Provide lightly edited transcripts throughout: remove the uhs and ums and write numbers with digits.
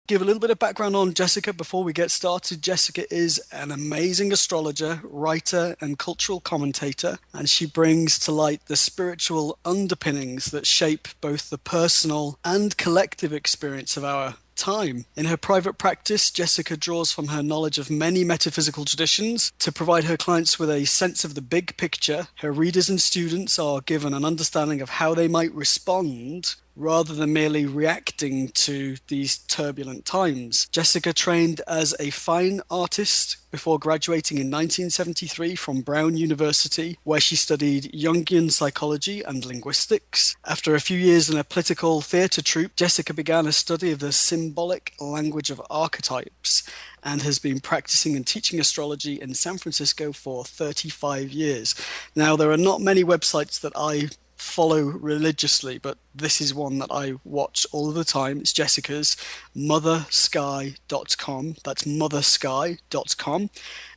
Give a little bit of background on Jessica before we get started. Jessica is an amazing astrologer, writer, and cultural commentator, and she brings to light the spiritual underpinnings that shape both the personal and collective experience of our time. In her private practice, Jessica draws from her knowledge of many metaphysical traditions to provide her clients with a sense of the big picture. Her readers and students are given an understanding of how they might respond rather than merely reacting to these turbulent times. Jessica trained as a fine artist before graduating in 1973 from Brown University, where she studied Jungian psychology and linguistics. After a few years in a political theatre troupe, Jessica began a study of the symbolic language of archetypes and has been practicing and teaching astrology in San Francisco for 35 years. Now, there are not many websites that I follow religiously, but this is one that I watch all of the time. It's Jessica's mothersky.com. That's mothersky.com.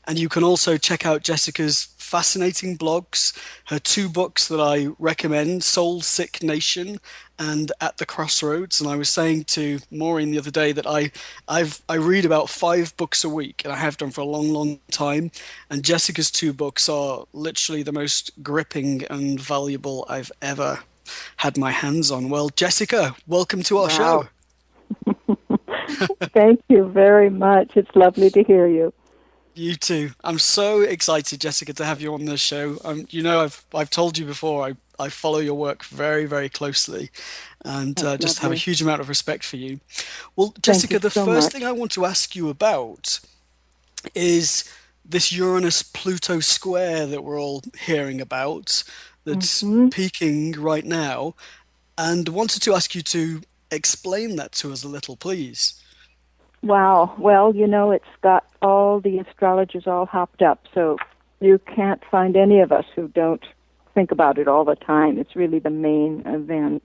And you can also check out Jessica's fascinating blogs, her two books that I recommend, Soul Sick Nation and At the Crossroads. And I was saying to Maureen the other day that I read about 5 books a week, and I have done for a long, long time. And Jessica's two books are literally the most gripping and valuable I've ever had my hands on. Well, Jessica, welcome to our show. Wow. Thank you very much. It's lovely to hear you. You too. I'm so excited, Jessica, to have you on this show. I've told you before. I follow your work very, very closely, and That's just have a lovely. huge amount of respect for you. Well, Thank you Jessica, the so first thing much. I want to ask you about is this Uranus-Pluto square that we're all hearing about, that's hmm peaking right now, and wanted to ask you to explain that to us a little, please. Wow. Well, it's got all the astrologers all hopped up, so you can't find any of us who don't think about it all the time. It's really the main event.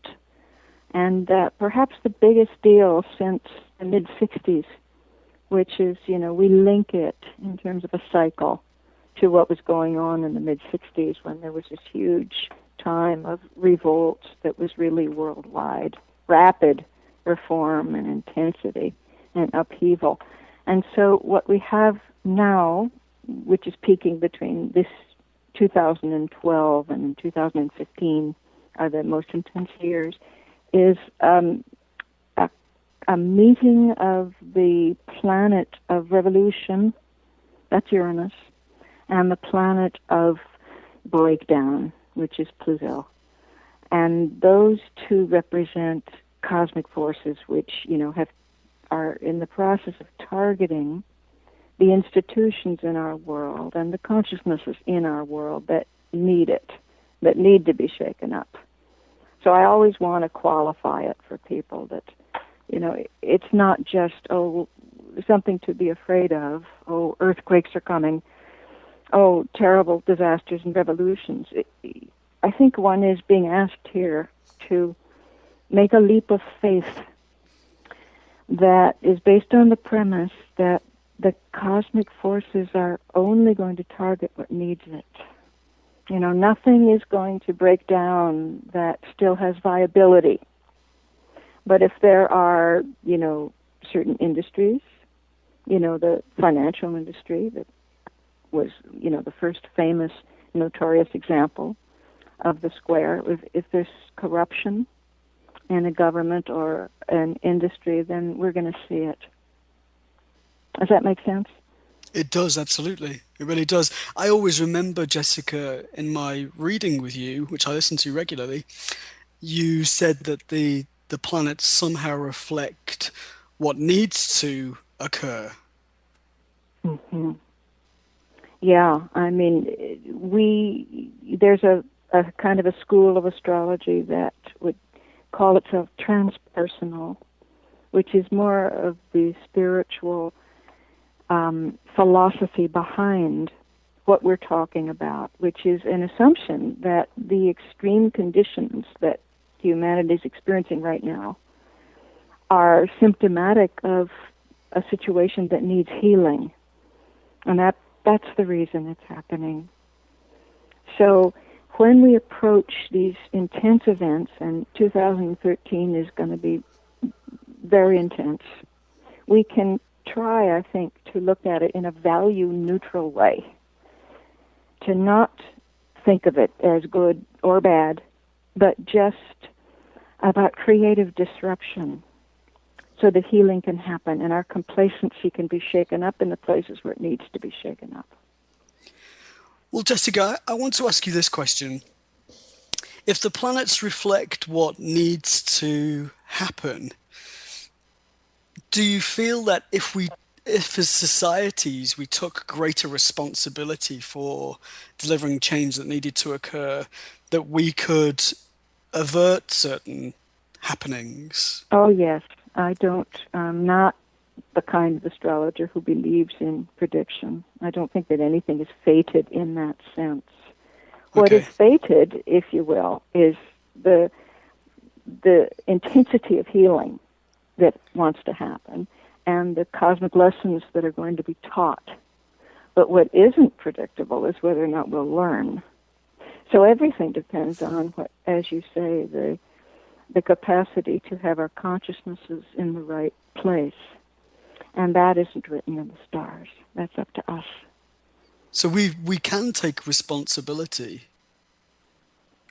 And perhaps the biggest deal since the mid 60s, which is, we link it in terms of a cycle to what was going on in the mid 60s when there was this huge time of revolt that was really worldwide, rapid reform and intensity and upheaval. And so what we have now, which is peaking between this 2012 and 2015, are the most intense years, is a, a meeting of the planet of revolution, that's Uranus, and the planet of breakdown, which is Pluto. And those two represent cosmic forces which, are in the process of targeting the institutions in our world and the consciousnesses in our world that need it, that need to be shaken up. So I always want to qualify it for people that, it's not just, something to be afraid of, earthquakes are coming, terrible disasters and revolutions. I think one is being asked here to make a leap of faith that is based on the premise that the cosmic forces are only going to target what needs it. Nothing is going to break down that still has viability. But if there are, certain industries, the financial industry that was, the first famous, notorious example of the square, if there's corruption in a government or an industry, then we're going to see it. Does that make sense? It does, absolutely. It really does. I always remember, Jessica, in my reading with you, which I listen to regularly, you said that the planets somehow reflect what needs to occur. hmm Yeah, I mean, there's a kind of a school of astrology that would call itself transpersonal, which is more of the spiritual philosophy behind what we're talking about, which is an assumption that the extreme conditions that humanity is experiencing right now are symptomatic of a situation that needs healing. And that's the reason it's happening. So when we approach these intense events, and 2013 is going to be very intense, we can try, I think, to look at it in a value-neutral way, to not think of it as good or bad, but just about creative disruption so that healing can happen and our complacency can be shaken up in the places where it needs to be shaken up. Well, Jessica, I want to ask you this question. If the planets reflect what needs to happen, do you feel that if as societies we took greater responsibility for delivering change that needed to occur, that we could avert certain happenings? Oh, yes. I'm not the kind of astrologer who believes in prediction. I don't think that anything is fated in that sense. What is Okay. fated, if you will, is the intensity of healing that wants to happen and the cosmic lessons that are going to be taught. But what isn't predictable is whether or not we'll learn. So everything depends on what, as you say, the capacity to have our consciousnesses in the right place. And that isn't written in the stars. That's up to us. So we can take responsibility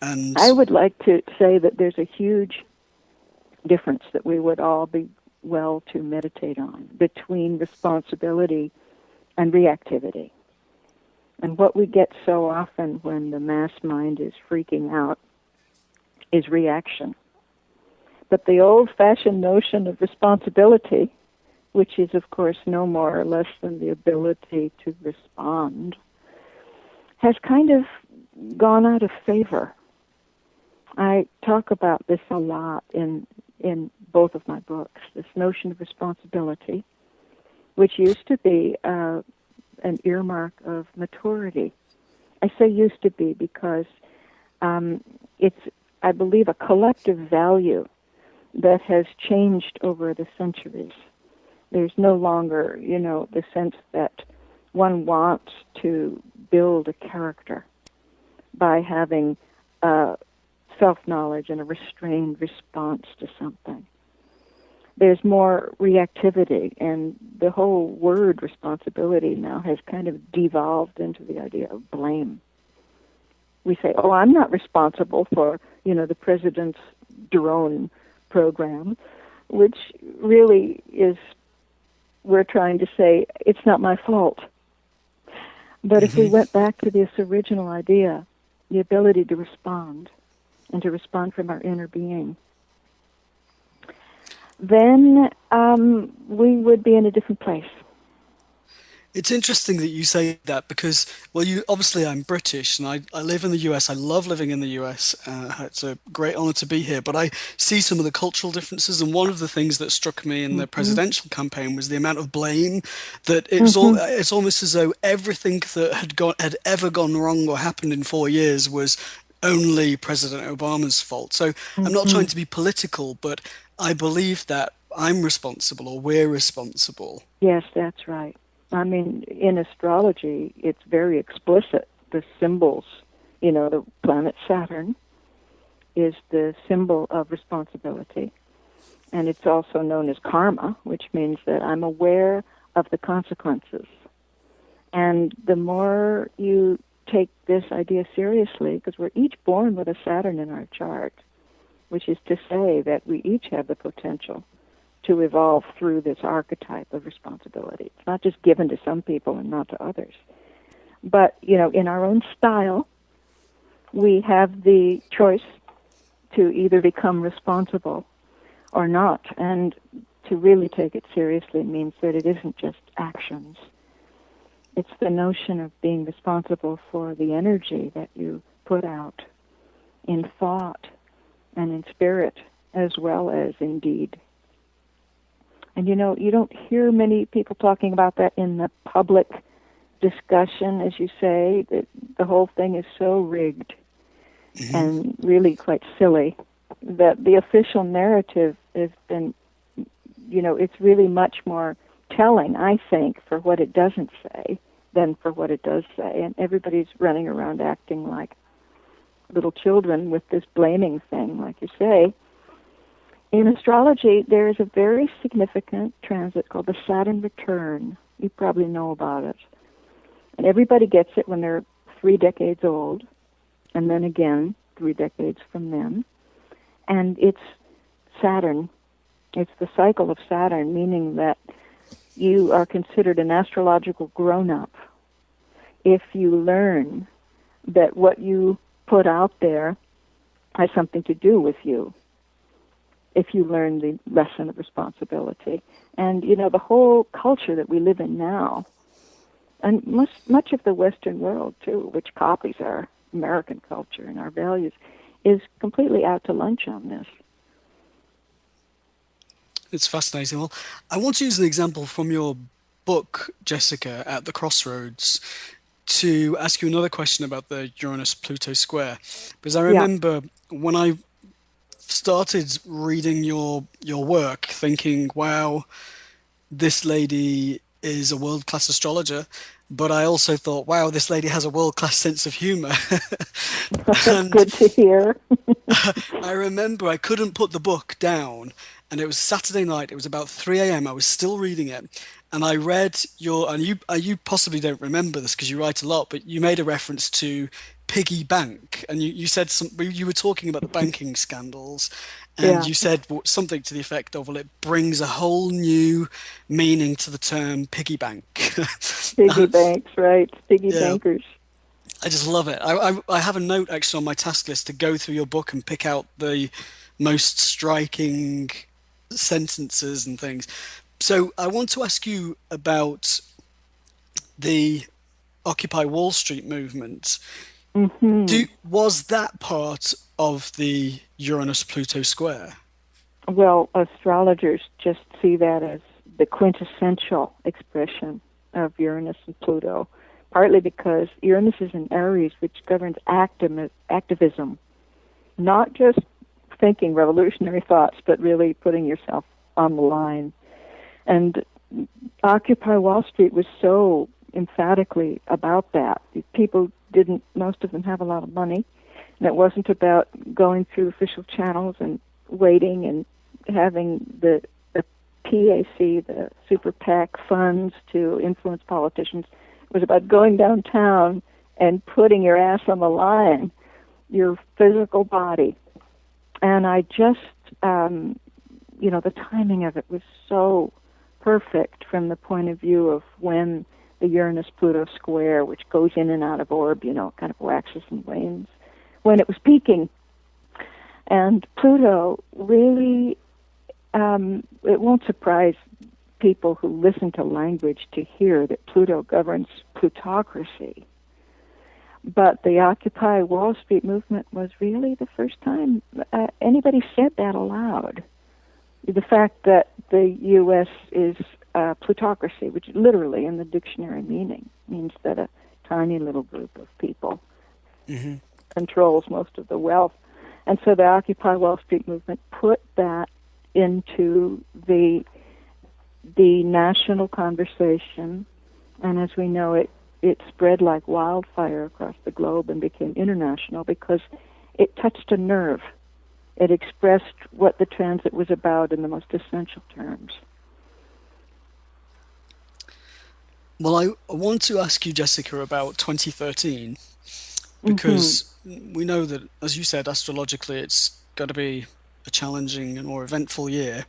I and would like to say that there's a huge difference that we would all be well to meditate on between responsibility and reactivity. And what we get so often when the mass mind is freaking out is reaction. But the old-fashioned notion of responsibility, which is, of course, no more or less than the ability to respond, has kind of gone out of favor. I talk about this a lot in both of my books, this notion of responsibility, which used to be an earmark of maturity. I say used to be because it's, I believe, a collective value that has changed over the centuries. There's no longer, the sense that one wants to build a character by having self-knowledge and a restrained response to something. There's more reactivity, and the whole word responsibility now has kind of devolved into the idea of blame. We say, oh, I'm not responsible for, the president's drone program, which really is, we're trying to say, it's not my fault. But if we went back to this original idea, the ability to respond, and to respond from our inner being, then we would be in a different place. it's interesting that you say that because, well, obviously I'm British and I live in the US. I love living in the US. It's a great honor to be here, but I see some of the cultural differences. And one of the things that struck me in the Mm-hmm. presidential campaign was the amount of blame that Mm-hmm. it's almost as though everything that had ever gone wrong or happened in 4 years was only President Obama's fault. So I'm not Mm-hmm. trying to be political, but I believe that I'm responsible or we're responsible. Yes, that's right. I mean, in astrology, it's very explicit. The symbols, the planet Saturn is the symbol of responsibility. And it's also known as karma, which means that I'm aware of the consequences. And the more you take this idea seriously, because we're each born with a Saturn in our chart, which is to say that we each have the potential to evolve through this archetype of responsibility. It's not just given to some people and not to others. But, in our own style, we have the choice to either become responsible or not. And to really take it seriously means that it isn't just actions. It's the notion of being responsible for the energy that you put out in thought and in spirit as well as in deed. And you don't hear many people talking about that in the public discussion, as you say. That the whole thing is so rigged and really quite silly that the official narrative has been, it's really much more telling, I think, for what it doesn't say than for what it does say. And everybody's running around acting like little children with this blaming thing, like you say. In astrology, there is a very significant transit called the Saturn return. You probably know about it. And everybody gets it when they're 3 decades old, and then again 3 decades from then. And it's Saturn. It's the cycle of Saturn, meaning that you are considered an astrological grown-up if you learn that what you put out there has something to do with you, if you learn the lesson of responsibility. And, the whole culture that we live in now, and much of the Western world, too, which copies our American culture and our values, is completely out to lunch on this. It's fascinating. Well, I want to use an example from your book, Jessica, At the Crossroads, to ask you another question about the Uranus-Pluto square. Because I Yeah. remember when I started reading your work, thinking, wow, this lady is a world-class astrologer, but I also thought, wow, this lady has a world-class sense of humor. That's And good to hear. I remember I couldn't put the book down, and it was Saturday night. It was about 3 a.m. I was still reading it, and I read and you possibly don't remember this because you write a lot, but you made a reference to piggy bank, and you said you were talking about the banking scandals, and Yeah. you said something to the effect of, well, it brings a whole new meaning to the term piggy bank. Piggy banks, right? Piggy Yeah, bankers. I just love it. I have a note actually on my task list to go through your book and pick out the most striking sentences and things. So I want to ask you about the Occupy Wall Street movement. Hmm. Was that part of the Uranus-Pluto square? Well, astrologers just see that as the quintessential expression of Uranus and Pluto, partly because Uranus is in Aries, which governs activism, not just thinking revolutionary thoughts, but really putting yourself on the line. And Occupy Wall Street was so emphatically about that. Most of them have a lot of money, and it wasn't about going through official channels and waiting and having the PAC, the super PAC funds to influence politicians. It was about going downtown and putting your ass on the line, your physical body. And I just, the timing of it was so perfect from the point of view of when the Uranus-Pluto square, which goes in and out of orb, kind of waxes and wanes, when it was peaking. And Pluto really, it won't surprise people who listen to language to hear that Pluto governs plutocracy. But the Occupy Wall Street movement was really the first time anybody said that aloud. The fact that the U.S. is plutocracy, which literally in the dictionary meaning means that a tiny little group of people Hmm. controls most of the wealth. And so the Occupy Wall Street movement put that into the national conversation, and as we know, it spread like wildfire across the globe and became international because it touched a nerve. It expressed what the transit was about in the most essential terms. Well, I want to ask you, Jessica, about 2013, Hmm. because we know that, as you said, astrologically, it's got to be a challenging and more eventful year.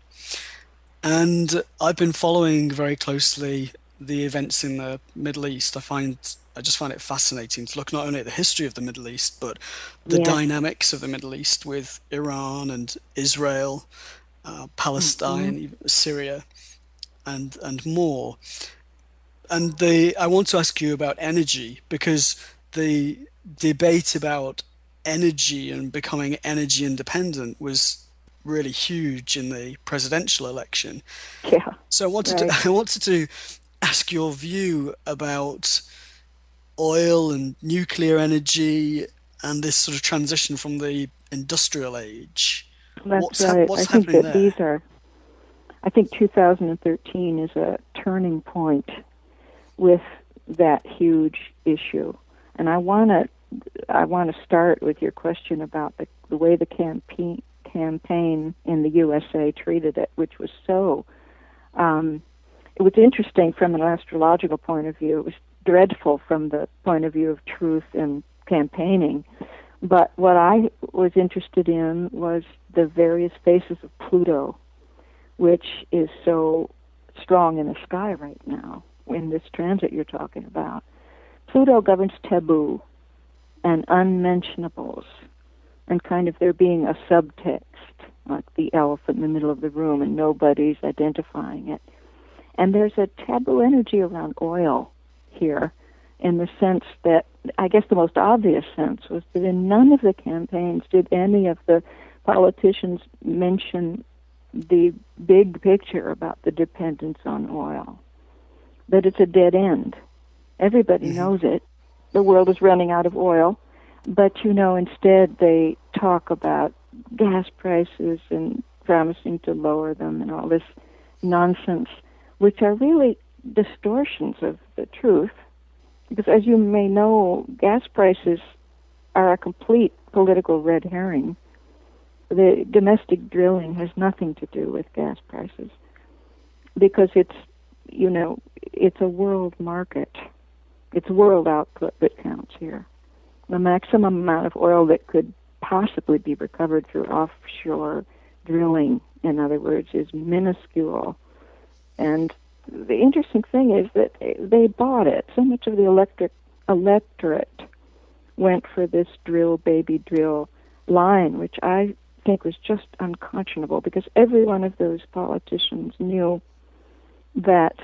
And I've been following very closely the events in the Middle East. I just find it fascinating to look not only at the history of the Middle East, but the Yes. dynamics of the Middle East with Iran and Israel, Hmm. Palestine, Syria, and more. And I want to ask you about energy because the debate about energy and becoming energy independent was really huge in the presidential election. Yeah. So Right. I wanted to ask your view about oil and nuclear energy and this sort of transition from the industrial age. That's right. What's happening there? I think 2013 is a turning point with that huge issue. And I want to start with your question about the way the campaign in the USA treated it, which was so, it was interesting from an astrological point of view. It was dreadful from the point of view of truth and campaigning. But what I was interested in was the various phases of Pluto, which is so strong in the sky right now in this transit you're talking about. Pluto governs taboo and unmentionables, and kind of there being a subtext, like the elephant in the middle of the room and nobody's identifying it. And there's a taboo energy around oil here, in the sense that, I guess the most obvious sense was that in none of the campaigns did any of the politicians mention the big picture about the dependence on oil, that it's a dead end. Everybody knows it. The world is running out of oil, but instead they talk about gas prices and promising to lower them and all this nonsense, which are really distortions of the truth. Because as you may know, gas prices are a complete political red herring. The domestic drilling has nothing to do with gas prices because it's a world market. It's world output that counts here. The maximum amount of oil that could possibly be recovered through offshore drilling, in other words, is minuscule. And the interesting thing is that they bought it. So much of the electorate went for this drill, baby drill line, which I think was just unconscionable because every one of those politicians knew that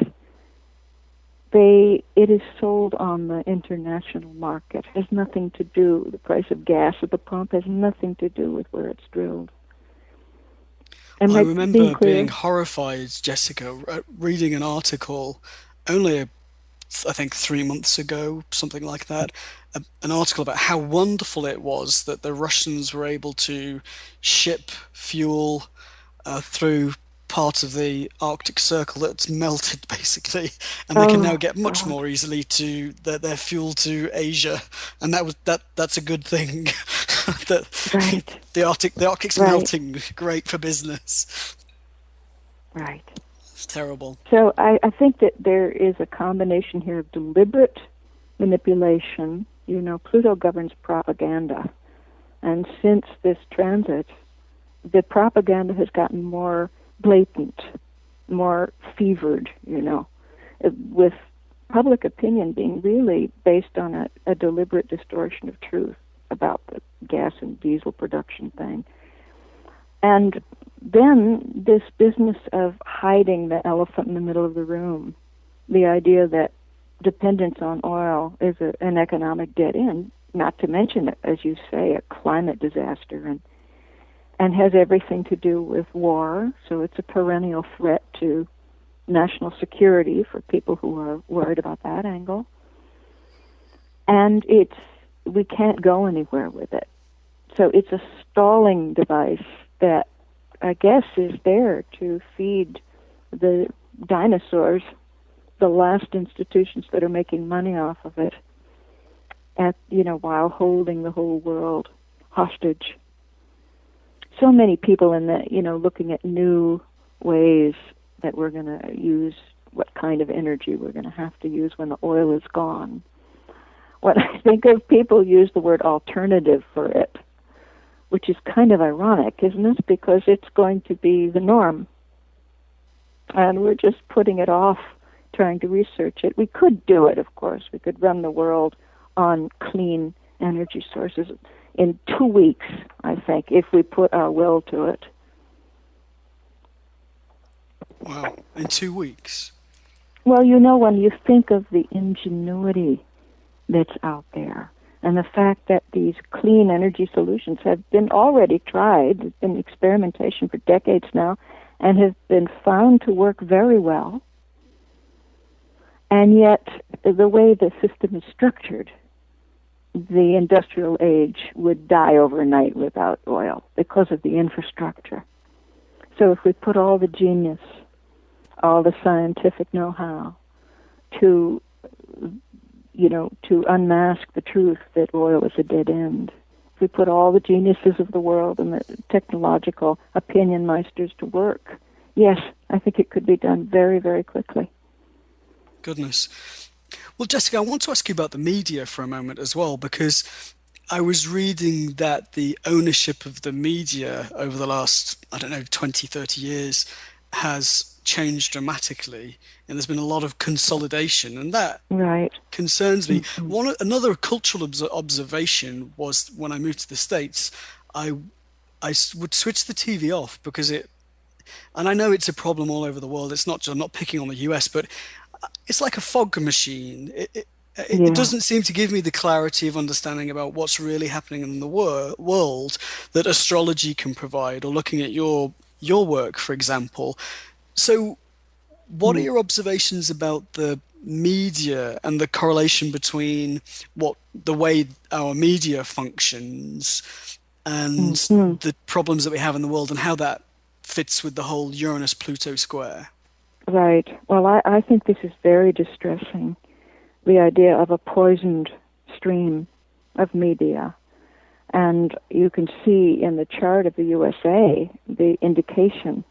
it is sold on the international market. It has nothing to do, the price of gas at the pump has nothing to do with where it's drilled. I remember being horrified, Jessica, reading an article only, I think, 3 months ago, something like that, an article about how wonderful it was that the Russians were able to ship fuel through part of the Arctic Circle that's melted, basically, and they can now Oh, get much God. more easily to their fuel to Asia, and that's a good thing. that Right, the Arctic's right, melting, great for business. right. It's terrible. So I think that there is a combination here of deliberate manipulation. Pluto governs propaganda. And since this transit, the propaganda has gotten more blatant, more fevered, with public opinion being really based on a deliberate distortion of truth about the gas and diesel production thing. And then this business of hiding the elephant in the middle of the room, the idea that dependence on oil is an economic dead end, not to mention, as you say, a climate disaster, and has everything to do with war. So it's a perennial threat to national security for people who are worried about that angle. And we can't go anywhere with it. So it's a stalling device that I guess is there to feed the dinosaurs, the last institutions that are making money off of it, while holding the whole world hostage. So many people looking at new ways that we're going to use, what kind of energy we're going to have to use when the oil is gone. When I think of people use the word alternative for it, which is kind of ironic, isn't it? Because it's going to be the norm. And we're just putting it off, trying to research it. We could do it, of course. We could run the world on clean energy sources in 2 weeks, I think, if we put our will to it. Wow, in 2 weeks. Well, when you think of the ingenuity that's out there, and the fact that these clean energy solutions have been already tried, there's been experimentation for decades now, and have been found to work very well. And yet, the way the system is structured, the industrial age would die overnight without oil because of the infrastructure. So if we put all the genius, all the scientific know-how to unmask the truth that oil is a dead end If we put all the geniuses of the world and the technological opinion meisters to work, yes, I think it could be done very, very quickly. Goodness. Well, Jessica, I want to ask you about the media for a moment as well, because I was reading that the ownership of the media over the last, I don't know, 20, 30 years has changed dramatically. And there's been a lot of consolidation, and that Right. concerns me. Mm-hmm. Another cultural observation was when I moved to the States, I would switch the TV off because and I know it's a problem all over the world. It's not just, I'm not picking on the US, but it's like a fog machine. It Yeah. doesn't seem to give me the clarity of understanding about what's really happening in the world that astrology can provide, or looking at your work, for example. So, what are Mm. your observations about the media and the correlation between what the way our media functions and Mm-hmm. the problems that we have in the world, and how that fits with the whole Uranus-Pluto square? Right. Well, I think this is very distressing, the idea of a poisoned stream of media. And you can see in the chart of the USA the indication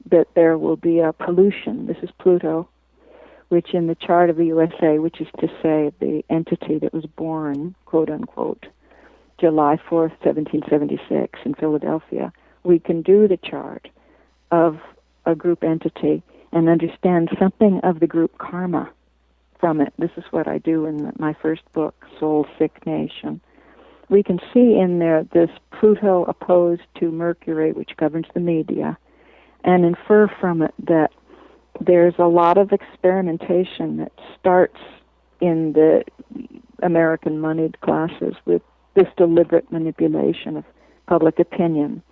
that there will be a pollution. This is Pluto, which in the chart of the USA, which is to say the entity that was born, quote unquote, July 4th, 1776 in Philadelphia, we can do the chart of a group entity and understand something of the group karma from it. This is what I do in my first book, Soul Sick Nation. We can see in there this Pluto opposed to Mercury, which governs the media, and infer from it that there's a lot of experimentation that starts in the American moneyed classes with this deliberate manipulation of public opinion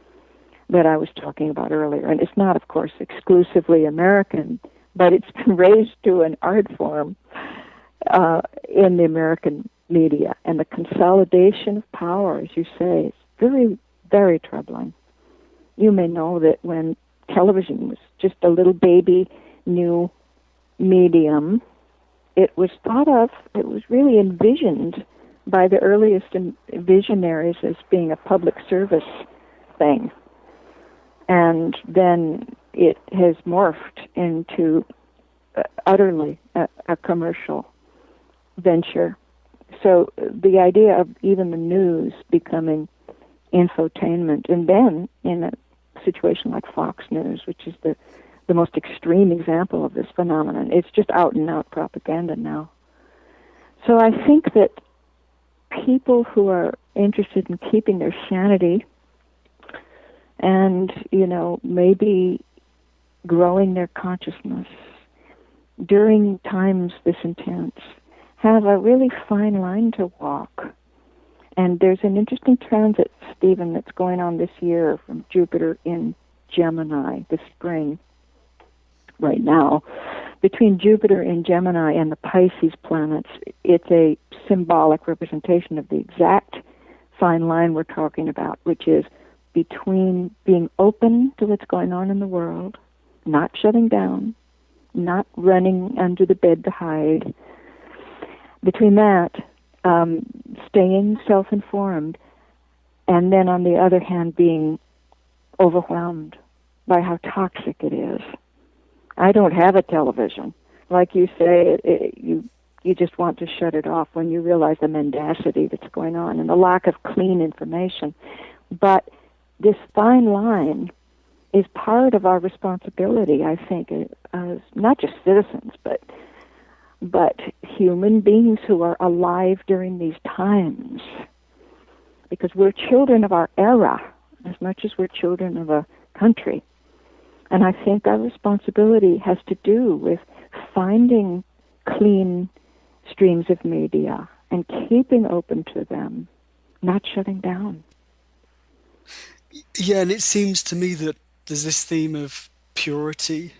that I was talking about earlier. And it's not, of course, exclusively American, but it's been raised to an art form in the American media. And the consolidation of power, as you say, is very, very troubling. You may know that when television was just a little baby new medium, it was really envisioned by the earliest visionaries as being a public service thing. And then it has morphed into utterly a commercial venture. So the idea of even the news becoming infotainment, and then in a situation like Fox News, which is the most extreme example of this phenomenon, it's just out and out propaganda now. So I think that people who are interested in keeping their sanity and, maybe growing their consciousness during times this intense have a really fine line to walk. And there's an interesting transit, Stephen, that's going on this year from Jupiter in Gemini this spring, right now. Between Jupiter in Gemini and the Pisces planets, it's a symbolic representation of the exact fine line we're talking about, which is between being open to what's going on in the world, not shutting down, not running under the bed to hide. Between that, staying self-informed, and then on the other hand, being overwhelmed by how toxic it is. I don't have a television. Like you say, you just want to shut it off when you realize the mendacity that's going on and the lack of clean information. But this fine line is part of our responsibility, I think, as not just citizens, but human beings who are alive during these times. Because we're children of our era as much as we're children of a country. And I think our responsibility has to do with finding clean streams of media and keeping open to them, not shutting down. Yeah, and it seems to me that there's this theme of purity,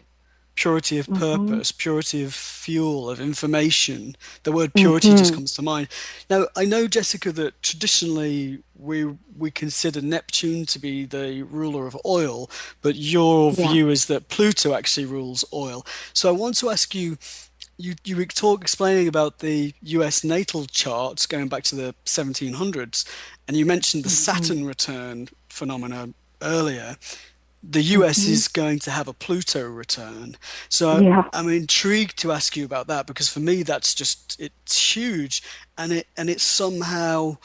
purity of Mm-hmm. purpose, purity of fuel, of information. The word purity just Mm-hmm. comes to mind. Now, I know, Jessica, that traditionally we consider Neptune to be the ruler of oil, but your Yeah. view is that Pluto actually rules oil. So I want to ask you, you were explaining about the US natal charts going back to the 1700s, and you mentioned the Hmm. Saturn return phenomena earlier. The US Hmm. is going to have a Pluto return. So Yeah, I'm intrigued to ask you about that because for me that's just it's huge and it somehow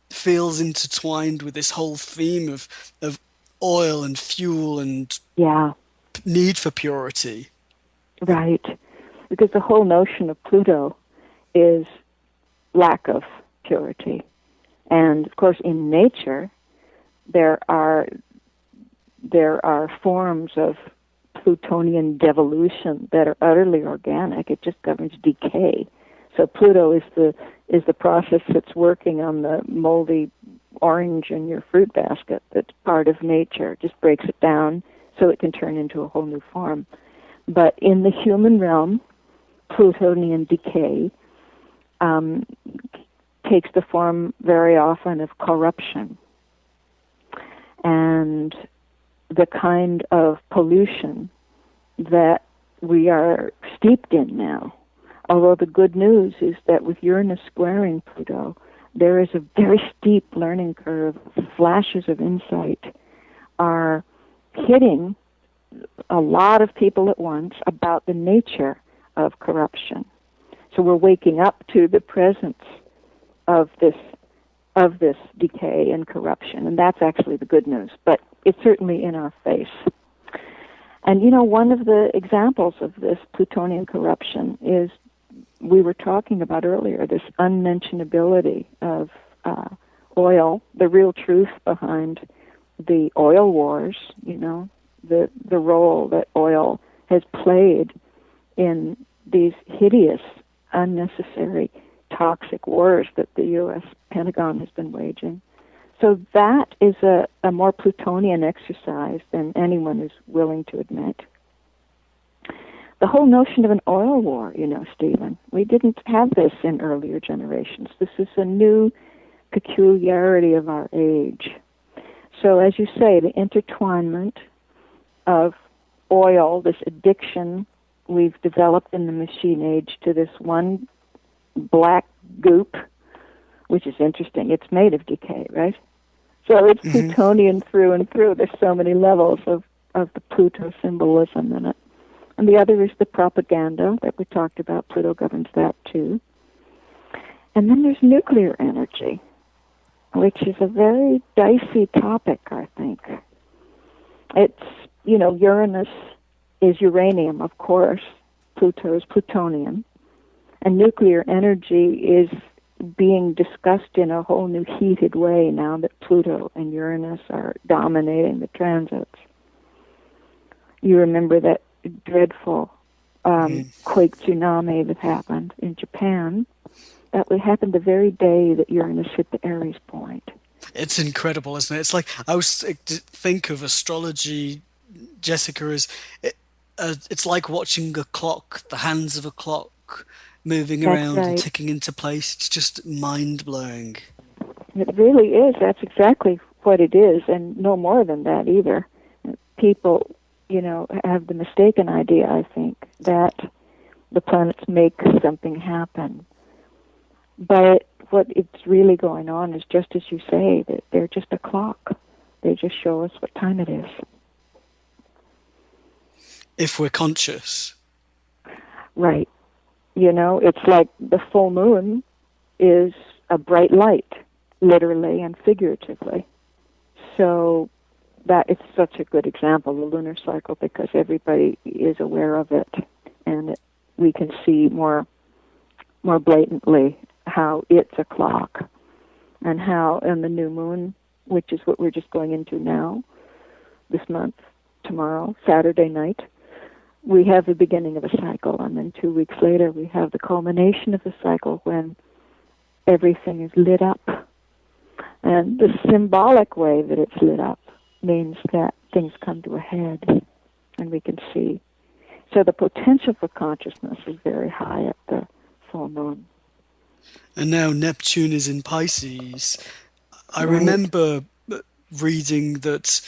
feels intertwined with this whole theme of oil and fuel and yeah, need for purity. right. Because the whole notion of Pluto is lack of purity. And of course, in nature, there are there are forms of Plutonian devolution that are utterly organic. It just governs decay. So Pluto is the process that's working on the moldy orange in your fruit basket. That's part of nature. It just breaks it down so it can turn into a whole new form. But in the human realm, Plutonian decay um, takes the form very often of corruption and the kind of pollution that we are steeped in now. Although the good news is that with Uranus squaring Pluto, there is a very steep learning curve. Flashes of insight are hitting a lot of people at once about the nature of corruption. So we're waking up to the presence of this decay and corruption, and that's actually the good news. But it's certainly in our face. And you know, one of the examples of this plutonian corruption is we were talking about earlier, this unmentionability of oil, the real truth behind the oil wars, you know, the role that oil has played in these hideous, unnecessary, toxic wars that the U.S. Pentagon has been waging. So that is a more Plutonian exercise than anyone is willing to admit. The whole notion of an oil war, you know, Stephen, we didn't have this in earlier generations. This is a new peculiarity of our age. So as you say, the intertwinement of oil, this addiction we've developed in the machine age to this one black goop, which is interesting. It's made of decay, right? So it's Hmm. Plutonian through and through. There's so many levels of the Pluto symbolism in it. And the other is the propaganda that we talked about. Pluto governs that too. And then there's nuclear energy, which is a very dicey topic, I think. It's, you know, Uranus is uranium, of course. Pluto is plutonium. And nuclear energy is being discussed in a whole new heated way now that Pluto and Uranus are dominating the transits. You remember that dreadful quake tsunami that happened in Japan. That would happen the very day that Uranus hit the Aries point. It's incredible, isn't it? It's like I was think of astrology, Jessica, as it's like watching a clock, the hands of a clock moving That's around and right. ticking into place. It's just mind blowing. It really is. That's exactly what it is, and no more than that either. People, you know, have the mistaken idea, I think, that the planets make something happen. But what it's really going on is just as you say, that they're just a clock. They just show us what time it is. If we're conscious. Right. You know, it's like the full moon is a bright light, literally and figuratively. So that it's such a good example, the lunar cycle, because everybody is aware of it, and we can see more blatantly how it's a clock, and how in the new moon, which is what we're just going into now, this month, tomorrow, Saturday night, we have the beginning of a cycle, and then 2 weeks later we have the culmination of the cycle when everything is lit up. And the symbolic way that it's lit up means that things come to a head and we can see. So the potential for consciousness is very high at the full moon. And now Neptune is in Pisces. I Right. remember reading that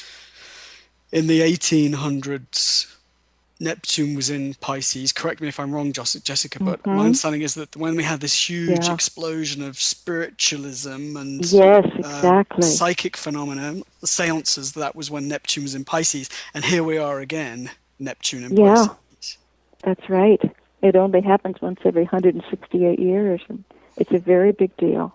in the 1800s, Neptune was in Pisces. Correct me if I'm wrong, Jessica, but my Hmm. understanding is that when we had this huge Yeah. explosion of spiritualism and Yes, exactly. psychic phenomena, seances, that was when Neptune was in Pisces. And here we are again, Neptune in Yeah, Pisces. that's right. It only happens once every 168 years, and it's a very big deal.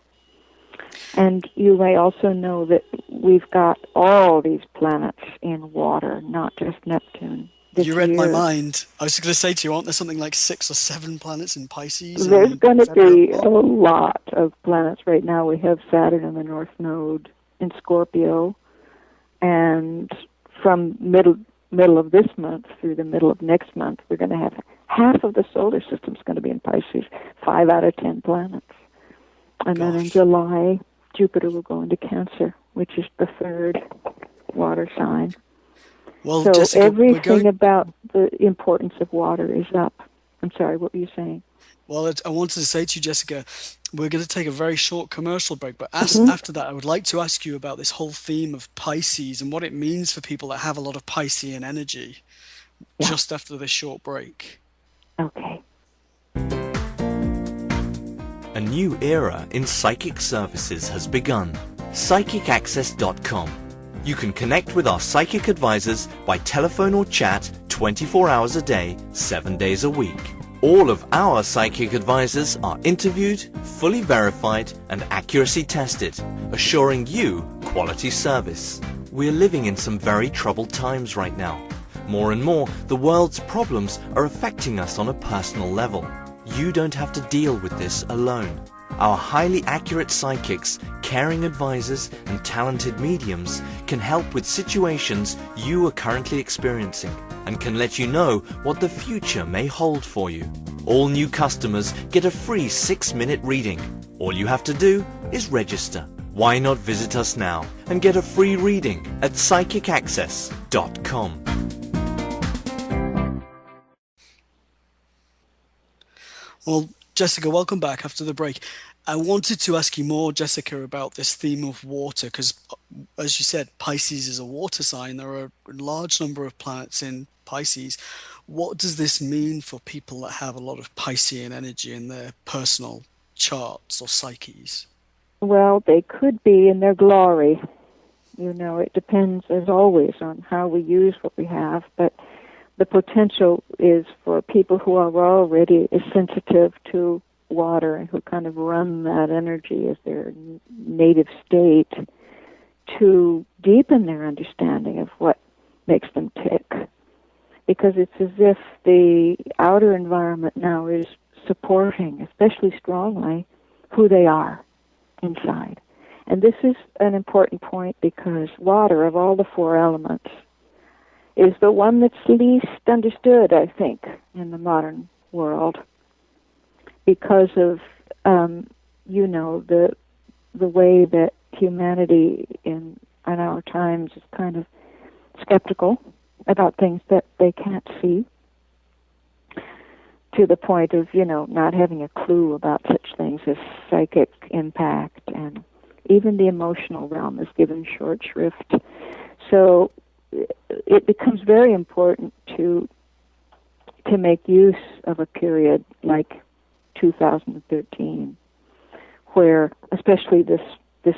And you may also know that we've got all these planets in water, not just Neptune, this You read my year. mind. I was going to say to you, aren't there something like 6 or 7 planets in Pisces There's in going to be February? a lot of planets. Right now we have Saturn in the North Node in Scorpio, and from middle of this month through the middle of next month, we're going to have half of the solar system's going to be in Pisces, 5 out of 10 planets. And then in Gosh. July, Jupiter will go into Cancer, which is the third water sign. Well, So Jessica, we're everything going. about the importance of water is up. I'm sorry, what were you saying? Well, I wanted to say to you, Jessica, we're going to take a very short commercial break, but Hmm. after that, I would like to ask you about this whole theme of Pisces and what it means for people that have a lot of Piscean energy Yeah, just after this short break. okay. A new era in psychic services has begun. PsychicAccess.com. You can connect with our psychic advisors by telephone or chat 24 hours a day, 7 days a week. All of our psychic advisors are interviewed, fully verified, and accuracy tested, assuring you quality service. We're living in some very troubled times right now. More and more, the world's problems are affecting us on a personal level. You don't have to deal with this alone. Our highly accurate psychics, caring advisors, and talented mediums can help with situations you are currently experiencing and can let you know what the future may hold for you. All new customers get a free 6-minute reading. All you have to do is register. Why not visit us now and get a free reading at psychicaccess.com. Well, Jessica, welcome back after the break. I wanted to ask you more, Jessica, about this theme of water, because as you said, Pisces is a water sign. There are a large number of planets in Pisces. What does this mean for people that have a lot of Piscean energy in their personal charts or psyches? Well, they could be in their glory. It depends, as always, on how we use what we have, but the potential is for people who are already sensitive to water and who kind of run that energy as their native state to deepen their understanding of what makes them tick. Because it's as if the outer environment now is supporting, especially strongly, who they are inside. And this is an important point because water, of all the 4 elements, is the one that's least understood, I think, in the modern world because of, the way that humanity in our times is kind of skeptical about things that they can't see, to the point of, not having a clue about such things as psychic impact, and even the emotional realm is given short shrift. So it becomes very important to make use of a period like 2013, where, especially this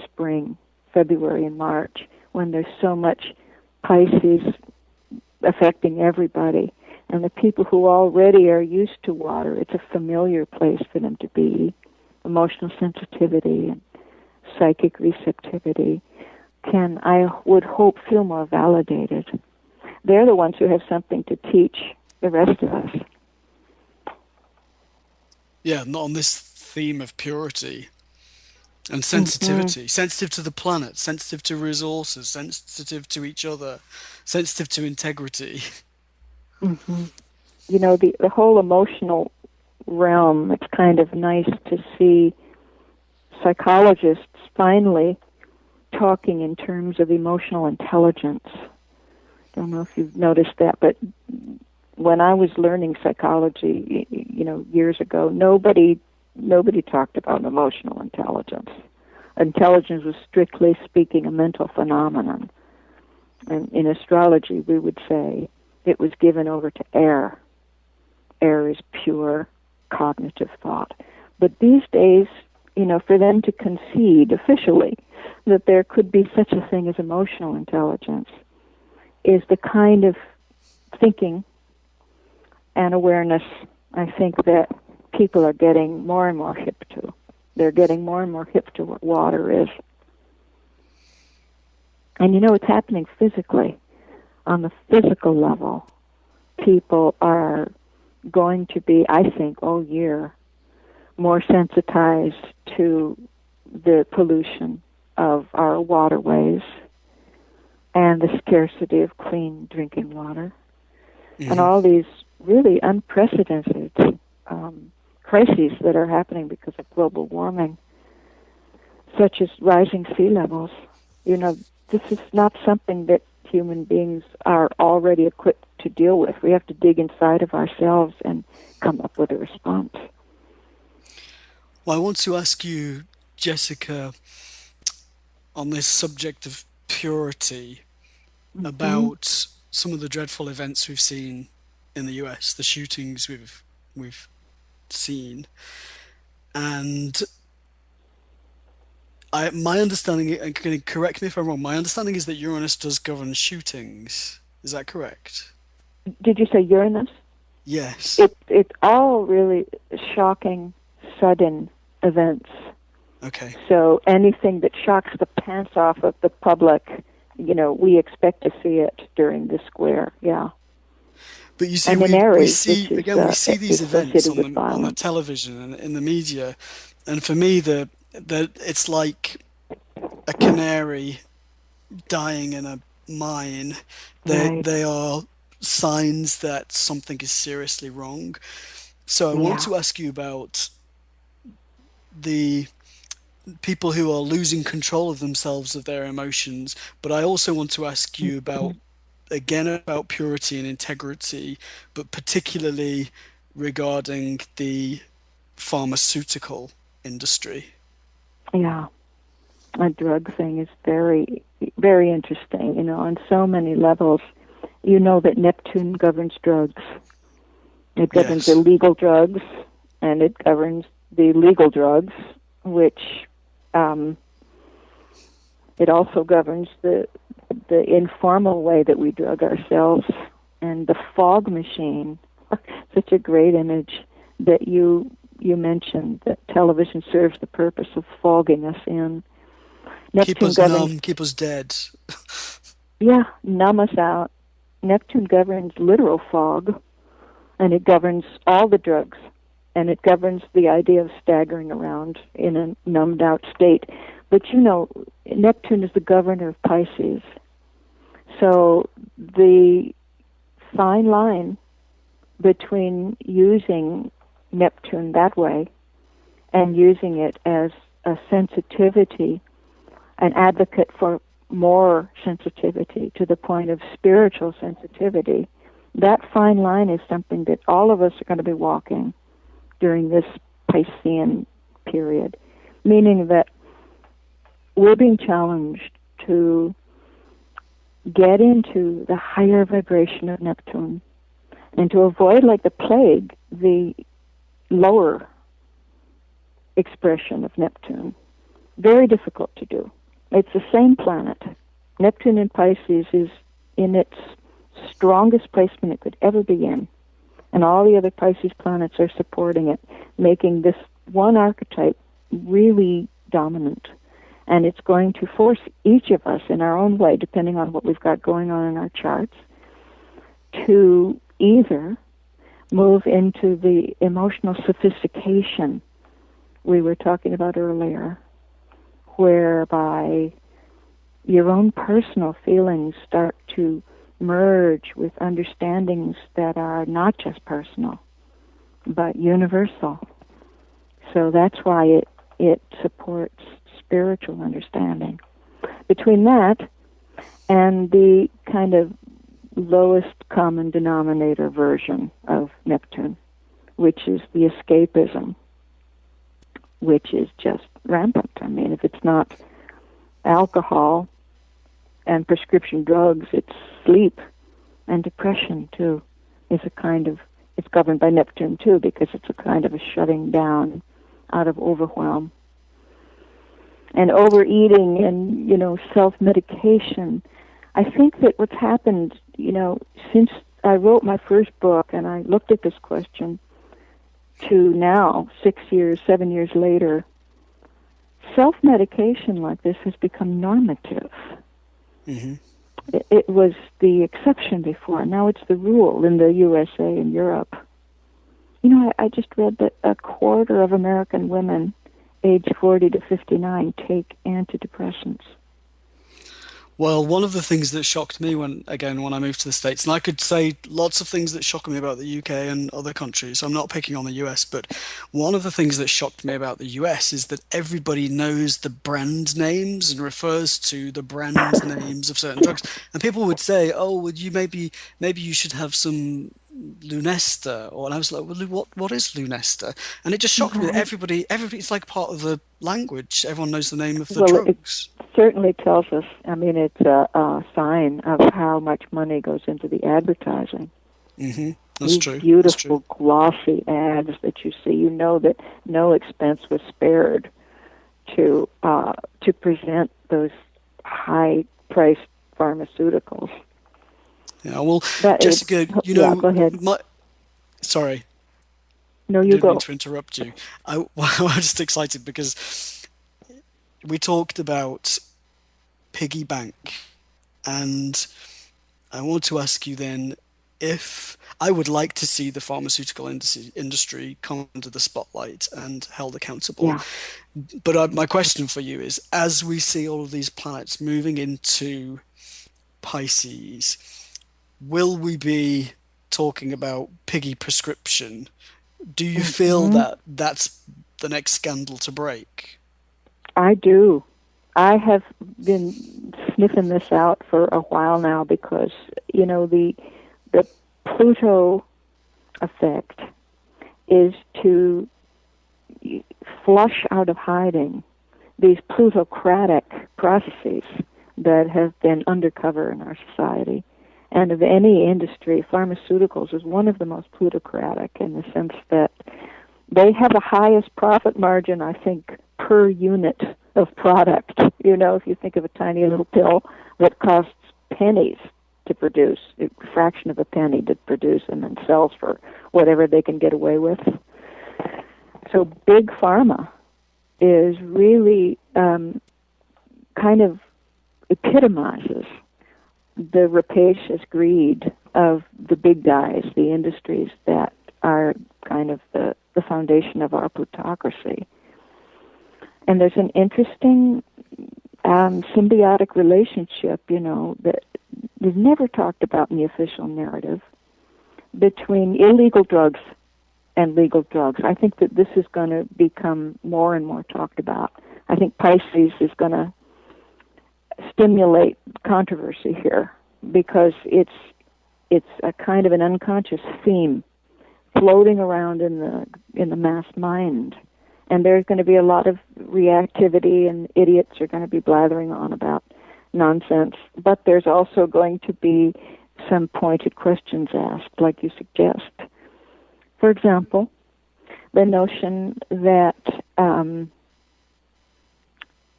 spring, February and March, when there's so much Pisces affecting everybody, and the people who already are used to water, it's a familiar place for them to be. Emotional sensitivity and psychic receptivity can, I would hope, feel more validated. They're the ones who have something to teach the rest of us. Yeah, not on this theme of purity and Mm-hmm. sensitivity, sensitive to the planet, sensitive to resources, sensitive to each other, sensitive to integrity. Mm-hmm. The whole emotional realm, it's kind of nice to see psychologists finally talking in terms of emotional intelligence. Don't know if you've noticed that, but when I was learning psychology, years ago, nobody talked about emotional intelligence. Intelligence was, strictly speaking, a mental phenomenon. And in astrology, we would say it was given over to air. Air is pure cognitive thought. But these days, for them to concede officially that there could be such a thing as emotional intelligence is the kind of thinking and awareness I think that people are getting more and more hip to. They're getting more and more hip to what water is. And it's happening physically. On the physical level, people are going to be, I think, all year, more sensitized to the pollution of our waterways and the scarcity of clean drinking water, and all these really unprecedented crises that are happening because of global warming, such as rising sea levels. This is not something that human beings are already equipped to deal with. We have to dig inside of ourselves and come up with a response. Well, I want to ask you, Jessica, on this subject of purity, about some of the dreadful events we've seen in the US, the shootings we've seen, and my understanding, and can you correct me if I'm wrong, my understanding is that Uranus does govern shootings. Is that correct? Did you say Uranus? Yes. It's all really shocking, sudden events. Okay. So anything that shocks the pants off of the public, we expect to see it during the square. Yeah. But you see, and we see we see these events on the television and in the media, and for me, it's like a canary dying in a mine. They are signs that something is seriously wrong. So I want to ask you about the people who are losing control of themselves, of their emotions, but I also want to ask you about purity and integrity, but particularly regarding the pharmaceutical industry. Yeah, a drug thing is very, very interesting, on so many levels. You know that Neptune governs drugs. It governs illegal drugs, and it governs the legal drugs, which it also governs the informal way that we drug ourselves. And the fog machine, such a great image that you mentioned, that television serves the purpose of fogging us in. Keep us numb, keep us dead. Yeah, numb us out. Neptune governs literal fog, and it governs all the drugs, and it governs the idea of staggering around in a numbed out state. But Neptune is the governor of Pisces. So the fine line between using Neptune that way and using it as a sensitivity, an advocate for more sensitivity to the point of spiritual sensitivity, that fine line is something that all of us are going to be walking during this Piscean period, meaning that we're being challenged to get into the higher vibration of Neptune and to avoid, like the plague, the lower expression of Neptune. Very difficult to do. It's the same planet. Neptune in Pisces is in its strongest placement it could ever be in. And all the other Pisces planets are supporting it, making this one archetype really dominant. And it's going to force each of us in our own way, depending on what we've got going on in our charts, to either move into the emotional sophistication we were talking about earlier, whereby your own personal feelings start to merge with understandings that are not just personal, but universal. So that's why it supports spiritual understanding. Between that and the kind of lowest common denominator version of Neptune, which is the escapism, which is just rampant. I mean, if it's not alcohol and prescription drugs, it's sleep And depression, too, is a kind of, it's governed by Neptune, too, because it's a kind of a shutting down out of overwhelm. And overeating and, self-medication. I think that what's happened, since I wrote my first book and I looked at this question to now, 7 years later, self-medication like this has become normative. Mm-hmm. It was the exception before. Now it's the rule in the USA and Europe. I just read that a quarter of American women age 40 to 59 take antidepressants. Well, one of the things that shocked me when I moved to the States, and I could say lots of things that shock me about the UK and other countries, so I'm not picking on the US, but one of the things that shocked me about the US is that everybody knows the brand names and refers to the brand names of certain drugs. And people would say, oh, would you maybe you should have some Lunesta, and I was like, well, what is Lunesta? And it just shocked me that Right. everybody's like part of the language. Everyone knows the name of the Well, it drugs. certainly tells us, it's a sign of how much money goes into the advertising. Mm-hmm. That's These true. That's true. beautiful, glossy ads that you see, you know that no expense was spared to present those high-priced pharmaceuticals. Yeah, well, That is, Jessica, yeah, go ahead. Sorry, No, I you didn't mean go. to interrupt you. I was just excited because we talked about piggy bank, and I want to ask you then if I would like to see the pharmaceutical industry come under the spotlight and held accountable. Yeah. But my question for you is, as we see all of these planets moving into Pisces, will we be talking about piggy prescription? Do you feel Hmm. that that's the next scandal to break? I do. I have been sniffing this out for a while now because, the Pluto effect is to flush out of hiding these plutocratic processes that have been undercover in our society. And of any industry, pharmaceuticals is one of the most plutocratic in the sense that they have the highest profit margin, I think, per unit of product. If you think of a tiny little pill that costs pennies to produce, a fraction of a penny to produce, and then sells for whatever they can get away with. So big pharma is really kind of epitomizes the rapacious greed of the big guys, the industries that are kind of the foundation of our plutocracy. And there's an interesting symbiotic relationship, that is never talked about in the official narrative between illegal drugs and legal drugs. I think that this is going to become more and more talked about. I think Pisces is going to stimulate controversy here because it's a kind of an unconscious theme floating around in the mass mind, and there's going to be a lot of reactivity, and idiots are going to be blathering on about nonsense. But there's also going to be some pointed questions asked, like you suggest. For example, the notion that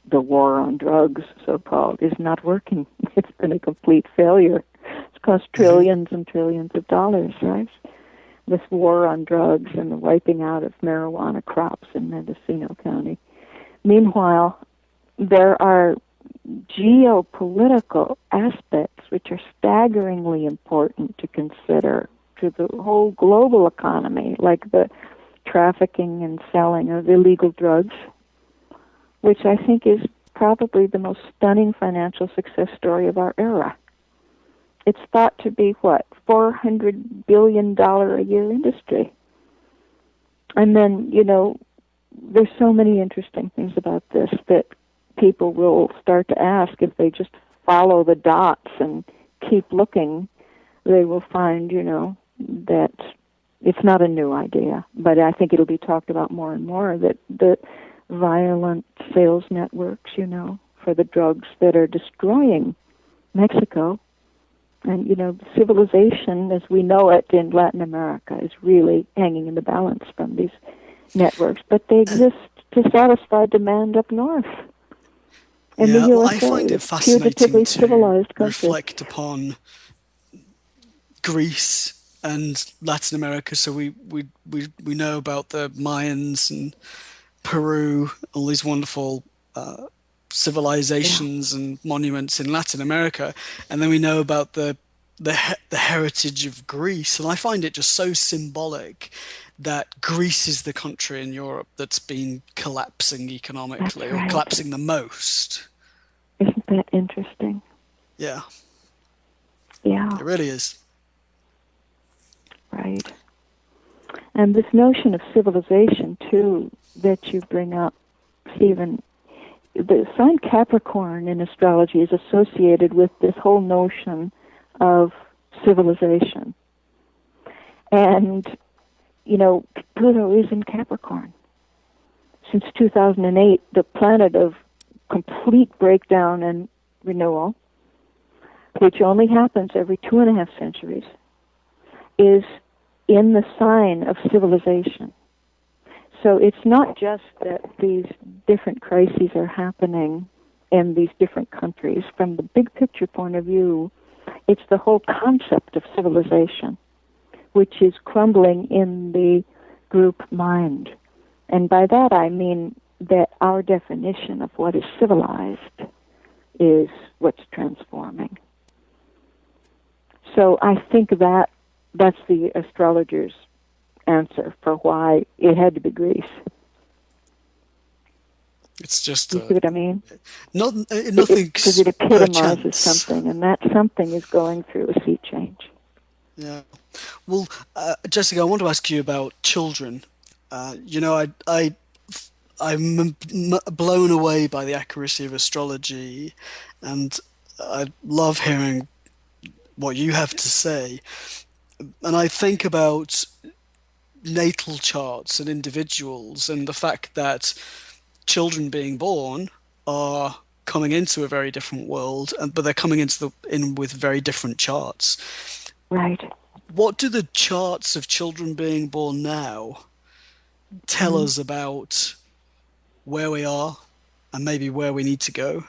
the war on drugs, so-called, is not working. It's been a complete failure. It's cost trillions and trillions of dollars, right? This war on drugs and the wiping out of marijuana crops in Mendocino County. Meanwhile, there are geopolitical aspects which are staggeringly important to consider to the whole global economy, like the trafficking and selling of illegal drugs, which I think is probably the most stunning financial success story of our era. It's thought to be, $400 billion a year industry. And then, there's so many interesting things about this that people will start to ask if they just follow the dots and keep looking. They will find, that it's not a new idea, but I think it'll be talked about more and more, that the violent sales networks, for the drugs that are destroying Mexico And, civilization as we know it in Latin America is really hanging in the balance from these networks, but they exist to satisfy demand up north. In the Yeah, well, I USA, find it it's fascinating putatively to civilized country. reflect upon Greece and Latin America. So we know about the Mayans and Peru, all these wonderful Yeah, civilizations and monuments in Latin America, and then we know about the heritage of Greece, and I find it just so symbolic that Greece is the country in Europe that's been collapsing that's economically or right. collapsing the most. Isn't that interesting? Yeah, Yeah, it really is. right. And this notion of civilization, too, that you bring up, Stephen, the sign Capricorn in astrology is associated with this whole notion of civilization. And, Pluto is in Capricorn. Since 2008, the planet of complete breakdown and renewal, which only happens every 2.5 centuries, is in the sign of civilization. So it's not just that these different crises are happening in these different countries. From the big picture point of view, it's the whole concept of civilization, which is crumbling in the group mind. And by that I mean that our definition of what is civilized is what's transforming. So I think that's the astrologer's answer for why it had to be Greece. It's just You see what I mean? nothing's Because it per epitomizes chance. something, and that something is going through a sea change. Yeah. Well, Jessica, I want to ask you about children. I'm blown away by the accuracy of astrology, and I love hearing what you have to say. And I think about natal charts and individuals, and the fact that children being born are coming into a very different world, but they're coming in with very different charts. Right. What do the charts of children being born now tell Mhm. us about where we are and maybe where we need to go?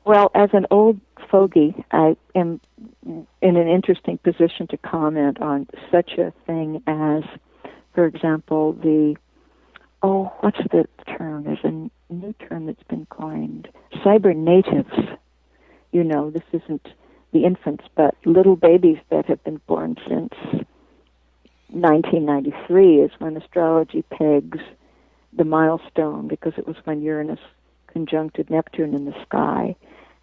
Well, as an old fogey, I am in an interesting position to comment on such a thing as, for example, what's the term? There's a new term that's been coined, cybernatives. This isn't the infants, but little babies that have been born since 1993 is when astrology pegs the milestone, because it was when Uranus conjuncted Neptune in the sky.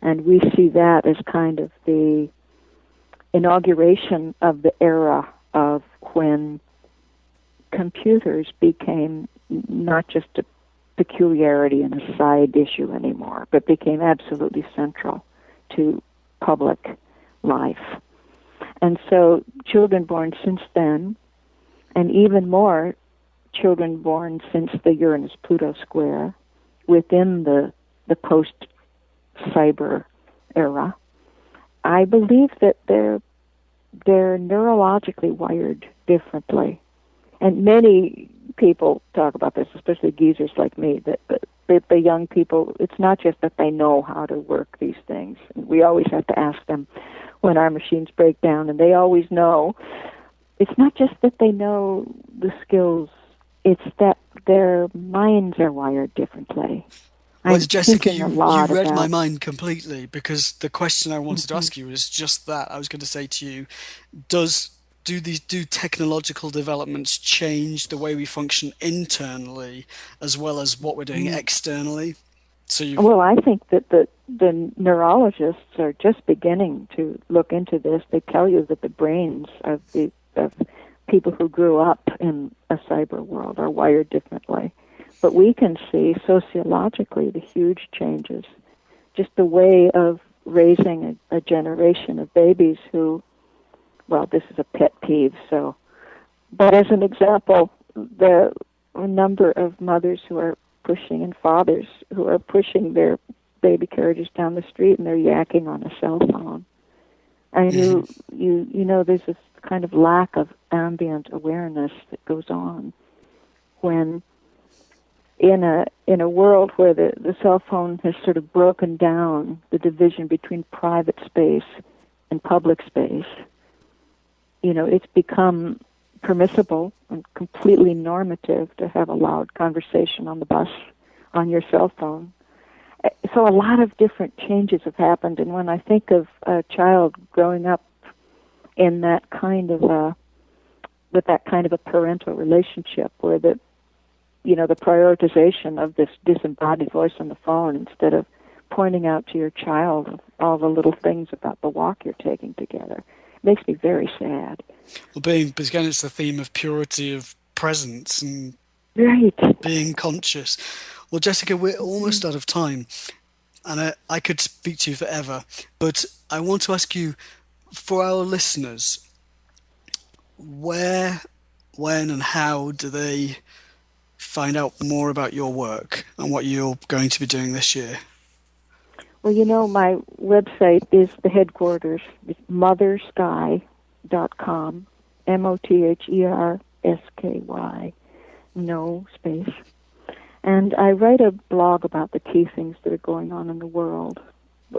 And we see that as kind of the inauguration of the era of when computers became not just a peculiarity and a side issue anymore, but became absolutely central to public life. And so children born since then, and even more children born since the Uranus-Pluto square within the post-cyber era, I believe that they're neurologically wired differently. And many people talk about this, especially geezers like me, that the young people, it's not just that they know how to work these things. We always have to ask them when our machines break down, and they always know. It's not just that they know the skills, it's that their minds are wired differently. Well, I'm Jessica, thinking a you lot read my about... mind completely, because the question I wanted to Mhm. ask you is just that. I was going to say to you, do technological developments change the way we function internally as well as what we're doing Mhm. externally? So you've Well, I think that the neurologists are just beginning to look into this. They tell you that the brains of people who grew up in a cyber world are wired differently. But we can see sociologically the huge changes, just the way of raising a generation of babies who, well, this is a pet peeve, so, but as an example, the number of mothers who are pushing and fathers who are pushing their baby carriages down the street and they're yakking on a cell phone. And Hmm. you know, there's this kind of lack of ambient awareness that goes on when in a world where the cell phone has sort of broken down the division between private space and public space. You know, it's become permissible and completely normative to have a loud conversation on the bus on your cell phone. So a lot of different changes have happened, and when I think of a child growing up in that kind of with that kind of a parental relationship where the prioritization of this disembodied voice on the phone instead of pointing out to your child all the little things about the walk you're taking together makes me very sad. Well, because again, it's the theme of purity of presence and Right. being conscious. Well, Jessica, we're Hmm. almost out of time, and I could speak to you forever, but I want to ask you, for our listeners, where, when, and how do they find out more about your work and what you're going to be doing this year? Well, you know, my website is the headquarters. It's mothersky.com, Mothersky, no space. And I write a blog about the key things that are going on in the world,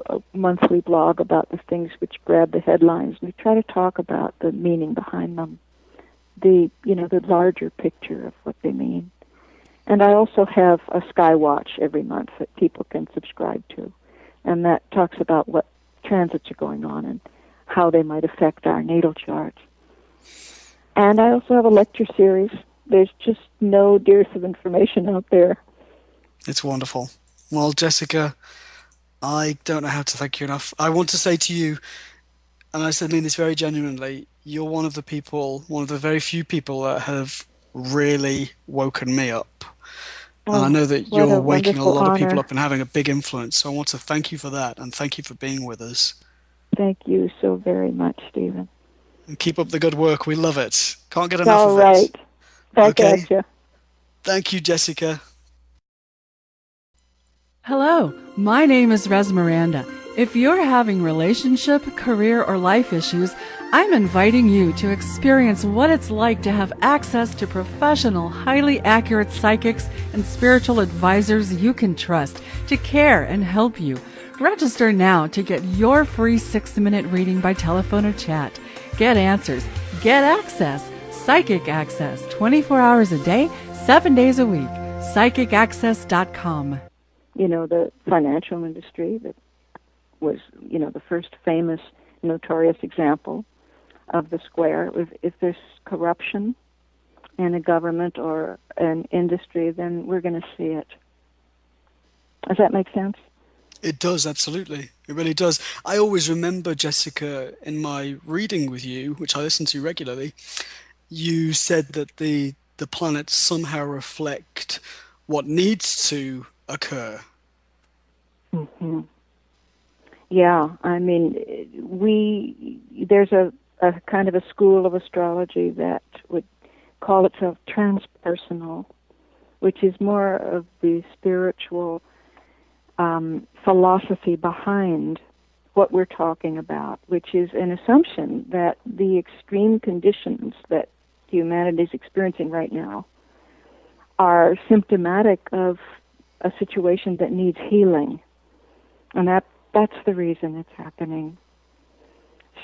a monthly blog about the things which grab the headlines. And we try to talk about the meaning behind them, the larger picture of what they mean. And I also have a Sky Watch every month that people can subscribe to. And that talks about what transits are going on and how they might affect our natal charts. And I also have a lecture series. There's just no dearth of information out there. It's wonderful. Well, Jessica, I don't know how to thank you enough. I want to say to you, and I mean this very genuinely, you're one of the people, one of the very few people that have really woken me up. And I Oh, know that what you're a waking a wonderful lot of people honor. up and having a big influence. So I want to thank you for that and thank you for being with us. Thank you so very much, Stephen. And keep up the good work. We love it. Can't get enough All of it. right. Back Okay. at you. Thank you, Jessica. Hello, my name is Res Miranda. If you're having relationship, career, or life issues, I'm inviting you to experience what it's like to have access to professional, highly accurate psychics and spiritual advisors you can trust to care and help you. Register now to get your free 6-minute reading by telephone or chat. Get answers, get access, psychic access 24 hours a day, 7 days a week. PsychicAccess.com. You know, the financial industry that was, the first famous, notorious example of the square. If there's corruption in a government or an industry, then we're going to see it. Does that make sense? It does, absolutely. It really does. I always remember, Jessica, in my reading with you, which I listen to regularly, you said that the planets somehow reflect what needs to occur. Hmm. Yeah, I mean, there's a kind of a school of astrology that would call itself transpersonal, which is more of the spiritual philosophy behind what we're talking about, which is an assumption that the extreme conditions that humanity is experiencing right now are symptomatic of a situation that needs healing. And that's the reason it's happening.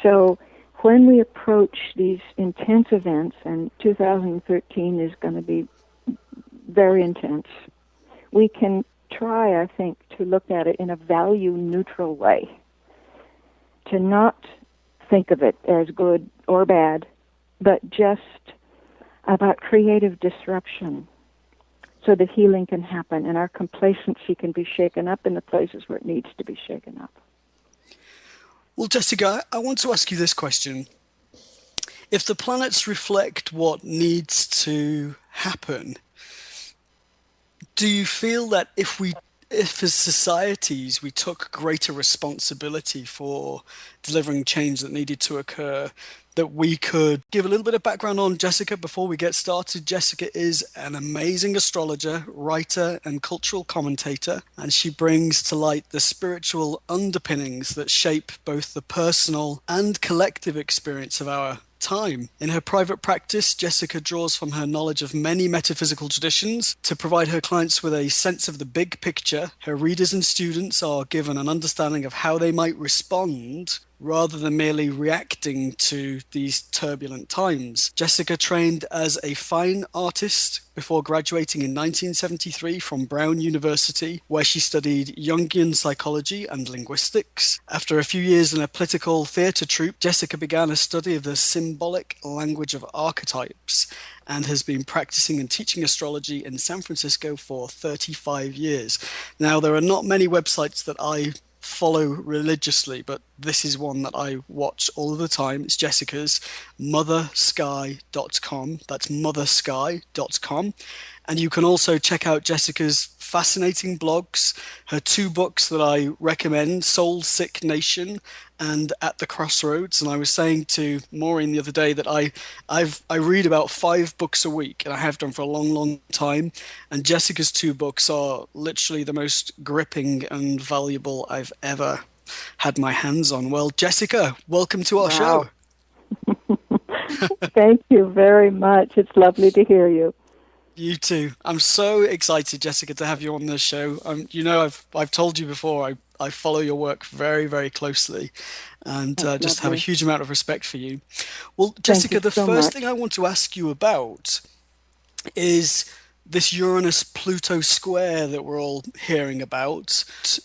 So when we approach these intense events, and 2013 is going to be very intense, we can try, I think, to look at it in a value-neutral way, to not think of it as good or bad, but just about creative disruption so that healing can happen and our complacency can be shaken up in the places where it needs to be shaken up. Well, Jessica, I want to ask you this question. If the planets reflect what needs to happen, do you feel that if as societies we took greater responsibility for delivering change that needed to occur, that we could give a little bit of background on Jessica before we get started. Jessica is an amazing astrologer, writer, and cultural commentator, and she brings to light the spiritual underpinnings that shape both the personal and collective experience of our time. In her private practice, Jessica draws from her knowledge of many metaphysical traditions to provide her clients with a sense of the big picture. Her readers and students are given an understanding of how they might respond rather than merely reacting to these turbulent times. Jessica trained as a fine artist before graduating in 1973 from Brown University, where she studied Jungian psychology and linguistics. After a few years in a political theatre troupe, Jessica began a study of the symbolic language of archetypes and has been practicing and teaching astrology in San Francisco for 35 years. Now, there are not many websites that I follow religiously, but this is one that I watch all of the time. It's Jessica's mothersky.com. That's mothersky.com. And you can also check out Jessica's fascinating blogs, her two books that I recommend, Soul Sick Nation and At the Crossroads. And I was saying to Maureen the other day that I read about 5 books a week, and I have done for a long, long time. And Jessica's 2 books are literally the most gripping and valuable I've ever had my hands on. Well, Jessica, welcome to our show. Thank you very much. It's lovely to hear you. You too. I'm so excited, Jessica, to have you on this show. I've told you before, I follow your work very, very closely, and just have a huge amount of respect for you. Well, Jessica, the first thing I want to ask you about is this Uranus-Pluto square that we're all hearing about to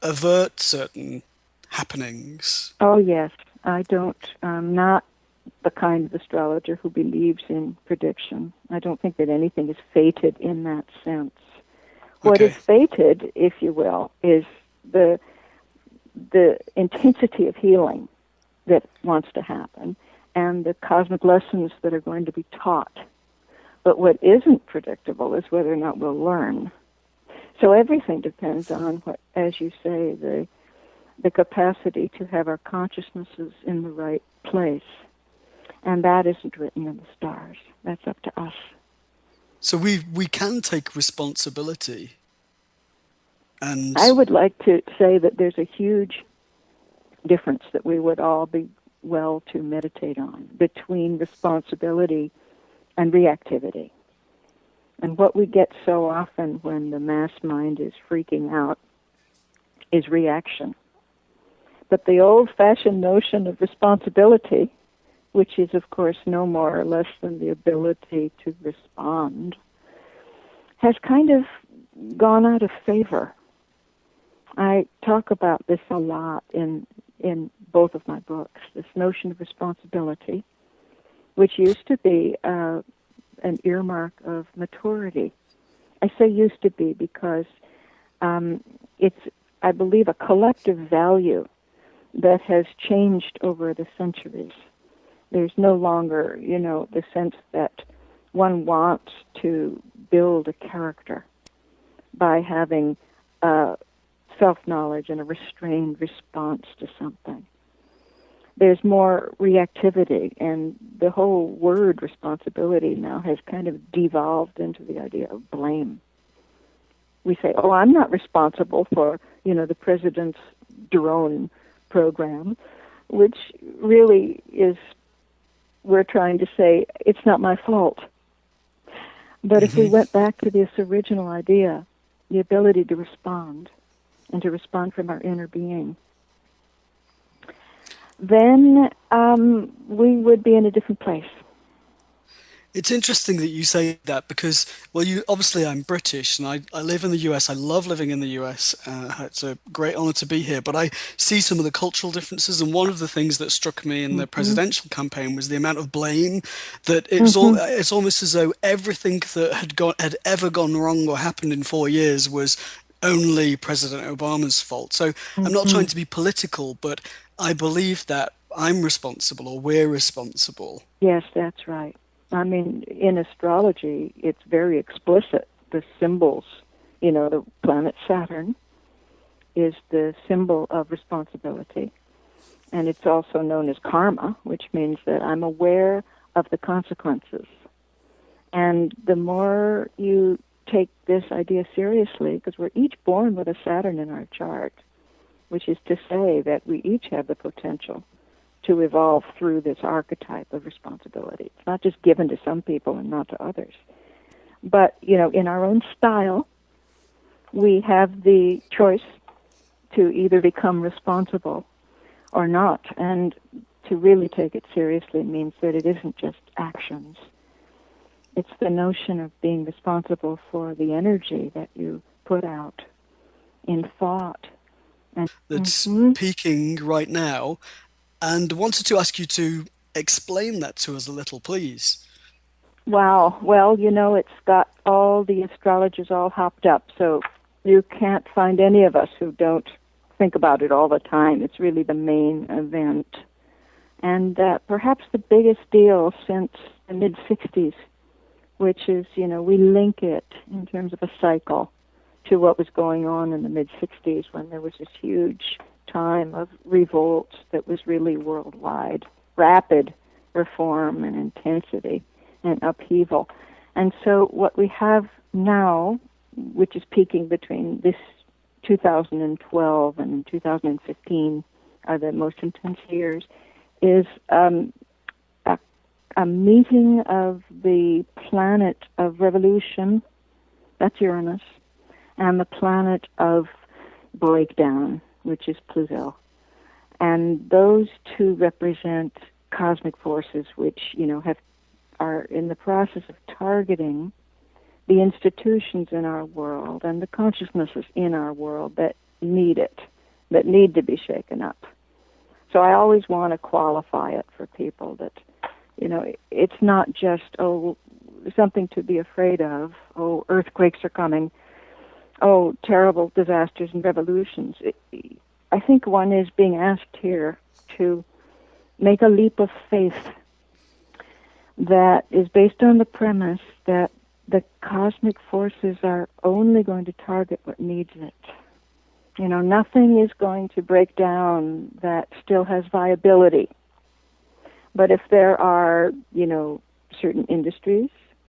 avert certain happenings. Oh, yes. I'm not the kind of astrologer who believes in prediction. I don't think that anything is fated in that sense. What is fated, if you will, is the intensity of healing that wants to happen and the cosmic lessons that are going to be taught. But what isn't predictable is whether or not we'll learn. So everything depends on what, as you say, the capacity to have our consciousnesses in the right place. And that isn't written in the stars. That's up to us. So we can take responsibility. And I would like to say that there's a huge difference that we would all be well to meditate on between responsibility and reactivity. And what we get so often when the mass mind is freaking out is reaction. But the old-fashioned notion of responsibility, which is, of course, no more or less than the ability to respond, has kind of gone out of favor. I talk about this a lot in both of my books, this notion of responsibility, which used to be an earmark of maturity. I say used to be because it's, I believe, a collective value that has changed over the centuries. There's no longer, the sense that one wants to build a character by having self-knowledge and a restrained response to something. There's more reactivity, and the whole word responsibility now has kind of devolved into the idea of blame. We say, oh, I'm not responsible for, the president's drone program, which really is, we're trying to say, it's not my fault. But if we went back to this original idea, the ability to respond, and to respond from our inner being, then we would be in a different place. It's interesting that you say that because, well, obviously I'm British and I live in the US. I love living in the US. It's a great honor to be here, but I see some of the cultural differences. And one of the things that struck me in the presidential campaign was the amount of blame that it was it's almost as though everything that had ever gone wrong or happened in 4 years was only President Obama's fault. So I'm not trying to be political, but I believe that I'm responsible or we're responsible. Yes, that's right. I mean, in astrology, it's very explicit. The symbols, the planet Saturn is the symbol of responsibility. And it's also known as karma, which means that I'm aware of the consequences. And the more you take this idea seriously, because we're each born with a Saturn in our chart, which is to say that we each have the potential to evolve through this archetype of responsibility. It's not just given to some people and not to others. But, in our own style, we have the choice to either become responsible or not. And to really take it seriously means that it isn't just actions. It's the notion of being responsible for the energy that you put out in thought. And That's peaking right now, and wanted to ask you to explain that to us a little, please. Wow. Well, it's got all the astrologers all hopped up, so you can't find any of us who don't think about it all the time. It's really the main event. And perhaps the biggest deal since the mid-60s, which is, we link it in terms of a cycle to what was going on in the mid-60s when there was this huge time of revolt that was really worldwide, rapid reform and intensity and upheaval. And so what we have now, which is peaking between this 2012 and 2015 are the most intense years, is a meeting of the planet of revolution, that's Uranus, and the planet of breakdown, which is Pluto. And those two represent cosmic forces which, are in the process of targeting the institutions in our world and the consciousnesses in our world that need it, that need to be shaken up. So I always want to qualify it for people that, it's not just, something to be afraid of, earthquakes are coming, terrible disasters and revolutions. I think one is being asked here to make a leap of faith that is based on the premise that the cosmic forces are only going to target what needs it. Nothing is going to break down that still has viability. But if there are, certain industries